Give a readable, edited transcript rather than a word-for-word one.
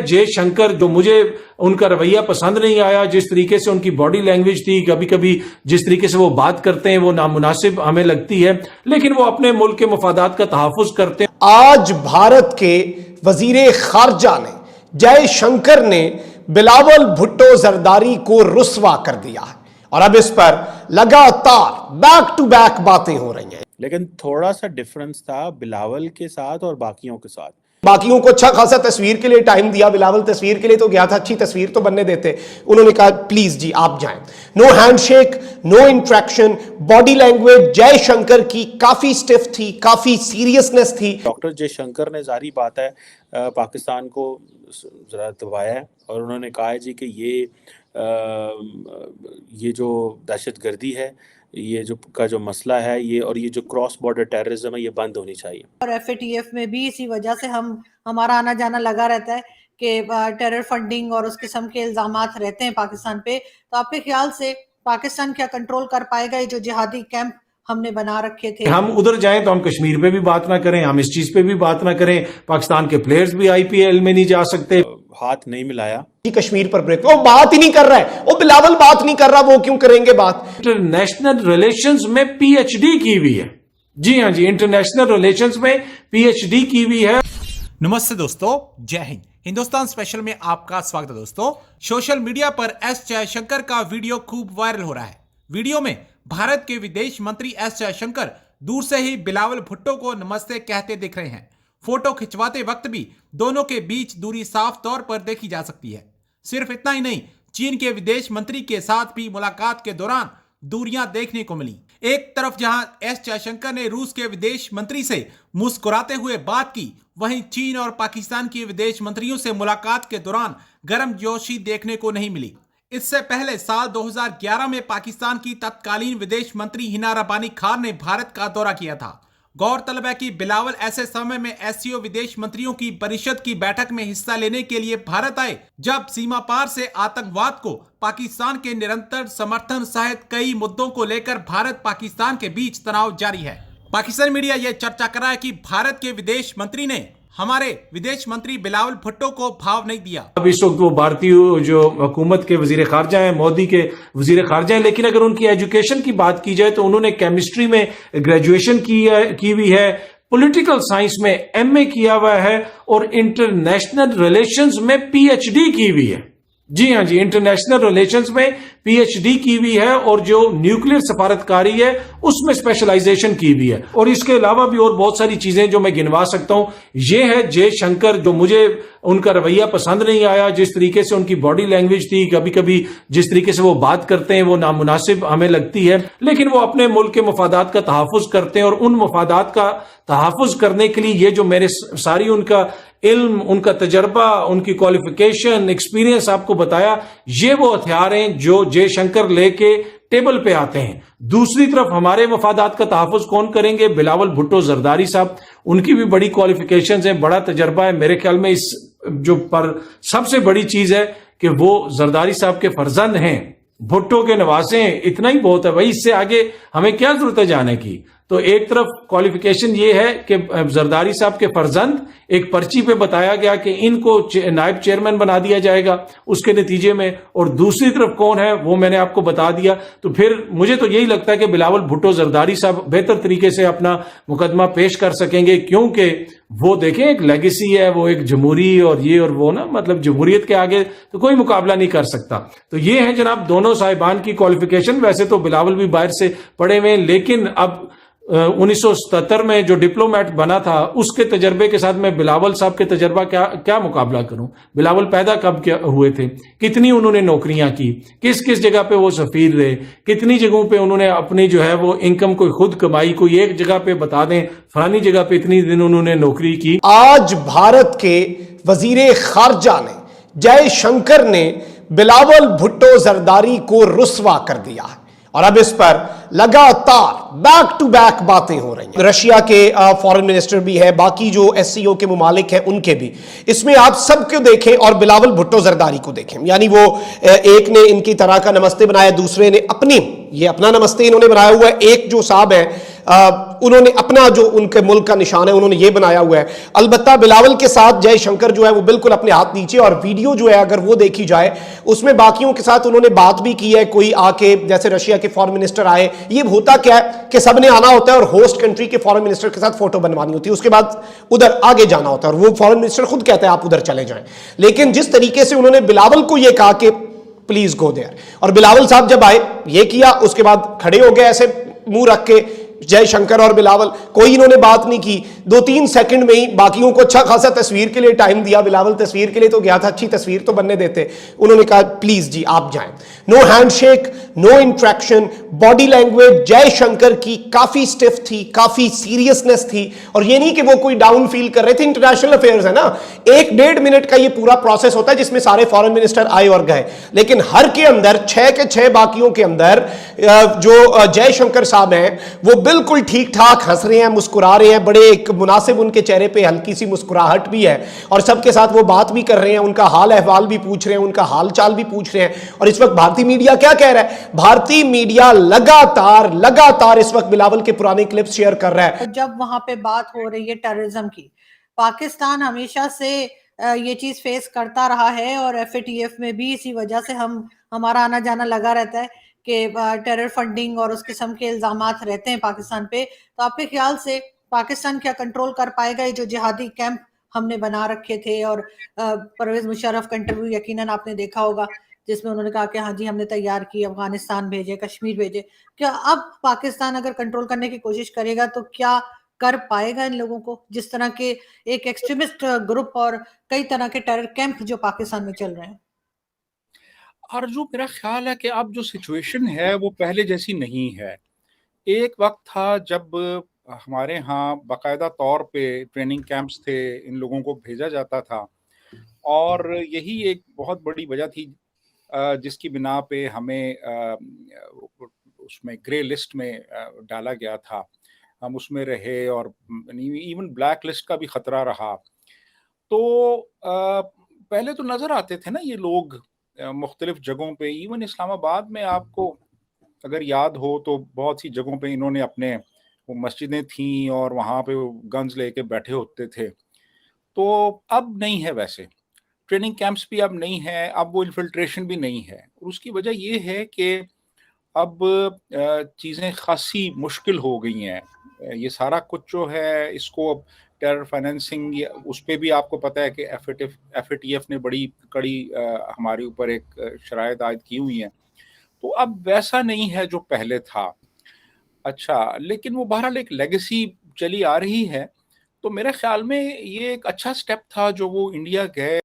जयशंकर, जो मुझे उनका रवैया पसंद नहीं आया, जिस तरीके से उनकी बॉडी लैंग्वेज थी, कभी कभी जिस तरीके से वो बात करते हैं वो नामुनासिब हमें लगती है, लेकिन वो अपने मुल्क के मफादात का तहफ़्फ़ुज़ करते हैं। आज भारत के वजीर खारजा ने, जयशंकर ने बिलावल भुट्टो जरदारी को रुस्वा कर दिया है और अब इस पर लगातार बैक टू बैक बातें हो रही हैं। लेकिन थोड़ा सा डिफरेंस था बिलावल के साथ और बाकियों के साथ। बाकियों को अच्छा खासा तस्वीर के लिए टाइम दिया, बिलावल तस्वीर के लिए तो गया था, अच्छी तस्वीर तो बनने देते, उन्होंने कहा प्लीज जी आप जाएं। No handshake, no interaction, body language Jaishankar की काफी स्टिफ थी, काफी सीरियसनेस थी। डॉक्टर जयशंकर ने जारी बात है पाकिस्तान को जरा दबाया है और उन्होंने कहा है जी कि ये जो दहशतगर्दी है, ये जो मसला है, ये और ये जो क्रॉस बॉर्डर टेररिज्म है, ये बंद होनी चाहिए। और FATF में भी इसी वजह से हमारा आना जाना लगा रहता है कि टेरर फंडिंग और उस किस्म के इल्जामात रहते हैं पाकिस्तान पे। तो आपके ख्याल से पाकिस्तान क्या कंट्रोल कर पाएगा ये जो जिहादी कैंप हमने बना रखे थे? हम उधर जाएं तो हम कश्मीर पे भी बात ना करें, हम इस चीज पे भी बात ना करें, पाकिस्तान के प्लेयर्स भी IPL में नहीं जा सकते। हाथ नहीं मिलाया कश्मीर पर ब्रेक, वो बात ही नहीं कर रहा है, वो बिलावल बात नहीं कर रहा, वो क्यों करेंगे बात? इंटरनेशनल रिलेशंस में PhD की हुई है। जी हाँ जी, इंटरनेशनल रिलेशंस में PhD की हुई है। नमस्ते दोस्तों, जय हिंद। हिंदुस्तान स्पेशल में आपका स्वागत है। दोस्तों, सोशल मीडिया पर एस जयशंकर का वीडियो खूब वायरल हो रहा है। वीडियो में भारत के विदेश मंत्री एस जयशंकर दूर से ही बिलावल भुट्टो को नमस्ते कहते दिख रहे हैं। फोटो खिंचवाते वक्त भी दोनों के बीच दूरी साफ तौर पर देखी जा सकती है। सिर्फ इतना ही नहीं, चीन के विदेश मंत्री के साथ भी मुलाकात के दौरान दूरियां देखने को मिली। एक तरफ जहां एस जयशंकर ने रूस के विदेश मंत्री से मुस्कुराते हुए बात की, वहीं चीन और पाकिस्तान के विदेश मंत्रियों से मुलाकात के दौरान गर्मजोशी देखने को नहीं मिली। इससे पहले साल 2011 में पाकिस्तान की तत्कालीन विदेश मंत्री हिना रब्बानी खान ने भारत का दौरा किया था। गौरतलब है कि बिलावल ऐसे समय में SCO विदेश मंत्रियों की परिषद की बैठक में हिस्सा लेने के लिए भारत आए, जब सीमा पार से आतंकवाद को पाकिस्तान के निरंतर समर्थन सहित कई मुद्दों को लेकर भारत पाकिस्तान के बीच तनाव जारी है। पाकिस्तानी मीडिया यह चर्चा कर रहा है कि भारत के विदेश मंत्री ने हमारे विदेश मंत्री बिलावल भुट्टो को भाव नहीं दिया। अब इस वक्त वो भारतीय जो हुकूमत के वजीर खारजा हैं, मोदी के वजीर खारजा हैं, लेकिन अगर उनकी एजुकेशन की बात की जाए तो उन्होंने केमिस्ट्री में ग्रेजुएशन की हुई है, पॉलिटिकल साइंस में MA किया हुआ है और इंटरनेशनल रिलेशंस में PhD की हुई है। जी हाँ जी, इंटरनेशनल रिलेशंस में PhD की हुई है और जो न्यूक्लियर सफारतकारी है उसमें स्पेशलाइजेशन की हुई है। और इसके अलावा भी और बहुत सारी चीजें जो मैं गिनवा सकता हूं। ये है जयशंकर, जो मुझे उनका रवैया पसंद नहीं आया, जिस तरीके से उनकी बॉडी लैंग्वेज थी, कभी कभी जिस तरीके से वो बात करते हैं वो नामुनासिब हमें लगती है, लेकिन वो अपने मुल्क के मफादात का तहफ़्फ़ुज़ करते हैं। और उन मफादात का तहफ़्फ़ुज़ करने के लिए ये जो मेरे सारी उनका इल्म, उनका तजर्बा, उनकी क्वालिफिकेशन, एक्सपीरियंस आपको बताया, ये वो हथियार हैं जो जयशंकर लेके टेबल पे आते हैं। दूसरी तरफ हमारे मफादात का तहफ़्फ़ुज़ कौन करेंगे? बिलावल भुट्टो जरदारी साहब, उनकी भी बड़ी क्वालिफिकेशंस हैं, बड़ा तजर्बा है। मेरे ख्याल में इस जो पर सबसे बड़ी चीज है कि वो जरदारी साहब के फर्जंद हैं, भुट्टो के नवासे हैं, इतना ही बहुत है भाई। इससे आगे हमें क्या जरूरत है जाने की? तो एक तरफ क्वालिफिकेशन ये है कि जरदारी साहब के फर्जंद, एक पर्ची पे बताया गया कि इनको नायब चेयरमैन बना दिया जाएगा उसके नतीजे में, और दूसरी तरफ कौन है वो मैंने आपको बता दिया। तो फिर मुझे तो यही लगता है कि बिलावल भुट्टो जरदारी साहब बेहतर तरीके से अपना मुकदमा पेश कर सकेंगे, क्योंकि वो देखें एक लेगेसी है, वो एक जमहूरी और ये और वो ना, मतलब जमहूरियत के आगे तो कोई मुकाबला नहीं कर सकता। तो ये है जनाब दोनों साहिबान की क्वालिफिकेशन। वैसे तो बिलावल भी बाहर से पढ़े हुए, लेकिन अब 1977 में जो डिप्लोमेट बना था उसके तजर्बे के साथ मैं बिलावल साहब के तजर्बा क्या मुकाबला करूं? बिलावल पैदा कब क्या हुए थे, कितनी उन्होंने नौकरियां की, किस किस जगह पे वो सफीर रहे, कितनी जगहों पे उन्होंने अपनी जो है वो इनकम कोई खुद कमाई, कोई एक जगह पे बता दें फलानी जगह पे इतनी दिन उन्होंने नौकरी की। आज भारत के वजीर खारजा ने, जयशंकर ने बिलावल भुट्टो जरदारी को रुस्वा कर दिया है और अब इस पर लगातार बैक टू बैक बातें हो रही हैं। रशिया के फॉरेन मिनिस्टर भी है, बाकी जो SCO के मुमालिक हैं उनके भी। इसमें आप सबको देखें और बिलावल भुट्टो जरदारी को देखें, यानी वो एक ने इनकी तरह का नमस्ते बनाया, दूसरे ने अपना नमस्ते इन्होंने बनाया हुआ है। एक जो साहब है उन्होंने अपना जो उनके मुल्क का निशान है उन्होंने ये बनाया हुआ है। अलबत्ता बिलावल के साथ जयशंकर जो है वो बिल्कुल अपने हाथ नीचे, और वीडियो जो है अगर वो देखी जाए उसमें बाकियों के साथ उन्होंने बात भी की है। कोई आके जैसे रशिया के फॉरेन मिनिस्टर आए, ये होता क्या है कि सबने आना होता है और होस्ट कंट्री के फॉरेन मिनिस्टर के साथ फोटो बनवानी होती है, उसके बाद उधर आगे जाना होता है और वो फॉरेन मिनिस्टर खुद कहता है आप उधर चले जाएं। लेकिन जिस तरीके से उन्होंने बिलावल को यह कहा कि प्लीज गो देयर, और बिलावल साहब जब आए ये किया, उसके बाद खड़े हो गए ऐसे मुंह रख के, जयशंकर और बिलावल, कोई इन्होंने बात नहीं की। 2-3 सेकंड में ही बाकियों को अच्छा खासा तस्वीर के लिए टाइम दिया। बिलावल तस्वीर के लिए तो गया था, अच्छी तस्वीर तो बनने देते, उन्होंने कहा प्लीज जी आप जाएं। No handshake, no interaction, body language Jaishankar की काफी स्टिफ थी, काफी सीरियसनेस थी, और ये नहीं कि वो कोई डाउन फील कर रहे थे। इंटरनेशनल अफेयर्स है ना, 1-1.5 मिनट का ये पूरा प्रोसेस होता है जिसमें सारे फॉरेन मिनिस्टर आए और गए, लेकिन हर के अंदर 6 के 6 बाकियों के अंदर जो जयशंकर साहब हैं वो बिल्कुल ठीक ठाक हंस रहे हैं, मुस्कुरा रहे हैं, बड़े एक मुनासिब उनके चेहरे पे हल्की सी मुस्कुराहट भी है, और सबके साथ वो बात भी कर रहे हैं, उनका हाल अहवाल भी पूछ रहे हैं, उनका हाल चाल भी पूछ रहे हैं। और इस वक्त भारतीय मीडिया क्या कह रहा है? भारतीय मीडिया लगातार इस वक्त बिलावल के पुराने क्लिप्स शेयर कर रहा है। जब वहां पे बात हो रही है टेररिज्म की, पाकिस्तान हमेशा से ये चीज फेस करता रहा है, और एफएटीएफ में भी इसी वजह से हमारा आना जाना लगा रहता है कि टेरर फंडिंग और उस किस्म के इल्जामात रहते हैं पाकिस्तान पे। तो आपके ख्याल से पाकिस्तान क्या कंट्रोल कर पाएगा ये जो जिहादी कैंप हमने बना रखे थे? और परवेज मुशर्रफ का इंटरव्यू यकीनन आपने देखा होगा जिसमें उन्होंने कहा कि हाँ जी हमने तैयार की, अफगानिस्तान भेजे, कश्मीर भेजे। क्या अब पाकिस्तान अगर कंट्रोल करने की कोशिश करेगा तो क्या कर पाएगा इन लोगों को, जिस तरह के एक एक्सट्रीमिस्ट ग्रुप और कई तरह के टेरर कैंप जो पाकिस्तान में चल रहे हैं? और जो मेरा ख्याल है कि अब जो सिचुएशन है वो पहले जैसी नहीं है। एक वक्त था जब हमारे यहाँ बाकायदा तौर पे ट्रेनिंग कैंप्स थे, इन लोगों को भेजा जाता था, और यही एक बहुत बड़ी वजह थी जिसकी बिना पे हमें उसमें ग्रे लिस्ट में डाला गया था। हम उसमें रहे, और इवन ब्लैक लिस्ट का भी खतरा रहा। तो पहले तो नज़र आते थे ना ये लोग मुख्तलिफ जगहों पे, इवन इस्लामाबाद में आपको अगर याद हो तो बहुत सी जगहों पे इन्होंने अपने वो मस्जिदें थीं और वहाँ पे वो गन्स लेके बैठे होते थे। तो अब नहीं है, वैसे ट्रेनिंग कैंप्स भी अब नहीं है, अब वो इन्फिल्ट्रेशन भी नहीं है। और उसकी वजह ये है कि अब चीज़ें खासी मुश्किल हो गई हैं। ये सारा कुछ जो है इसको अब टेरर फाइनेंसिंग, उस पर भी आपको पता है कि एफएटीएफ ने बड़ी कड़ी हमारे ऊपर एक शराइत आयद की हुई हैं। तो अब वैसा नहीं है जो पहले था। अच्छा, लेकिन वो बहरहाल एक लेगेसी चली आ रही है। तो मेरे ख्याल में ये एक अच्छा स्टेप था जो वो इंडिया गए।